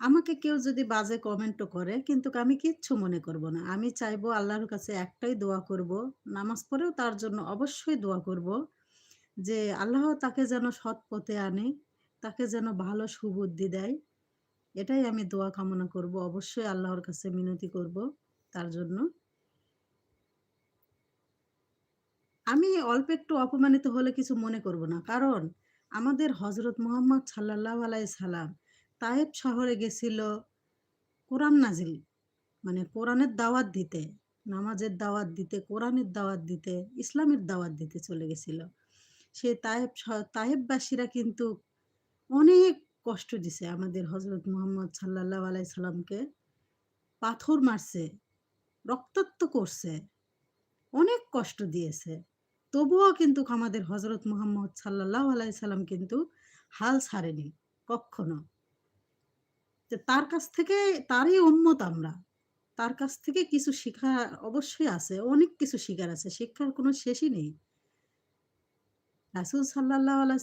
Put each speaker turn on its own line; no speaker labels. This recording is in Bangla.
আমাকে কেউ যদি বাজে কমেন্টও করে কিন্তু আমি কিচ্ছু মনে করব না। আমি চাইবো আল্লাহর কাছে একটাই দোয়া করব। নামাজ পড়েও তার জন্য অবশ্যই দোয়া করব যে আল্লাহ তাকে যেন সৎ পথে আনে, তাকে যেন ভালো সুবুদ্ধি দেয়। এটাই আমি দোয়া কামনা করব। অবশ্যই আল্লাহর কাছে মিনতি করব তার জন্য। আমি অল্প একটু অপমানিত হলে কিছু মনে করব না। কারণ আমাদের হজরত মুহাম্মদ সাল্লাল্লাহু আলাইহি সাল্লাম তায়েফ শহরে গেছিল কোরআন নাজিল মানে কোরআনের দাওয়াত দিতে, নামাজের দাওয়াত দিতে, কোরআনের দাওয়াত দিতে, ইসলামের দাওয়াত দিতে চলে গেছিল। সে তায়েফবাসীরা কিন্তু অনেক কষ্ট দিছে আমাদের হজরত মুহাম্মদ সাল্লাল্লাহু আলাইহি সাল্লামকে। পাথর মারছে, রক্তাক্ত করছে, অনেক কষ্ট দিয়েছে। তবুও কিন্তু আমাদের হজরত মুহাম্মদ সাল্লাল্লাহু আলাইহি সাল্লাম কিন্তু হাল ছাড়েনি কক্ষনো। যে তার কাছ থেকে তারই উম্মত আমরা। তার কাছ থেকে কিছু শিখা অবশ্যই আছে। অনেক কিছু শিখার আছে। শিক্ষার কোনো শেষই নেই। রাসূল সাল্লাল্লাহু আলাইহি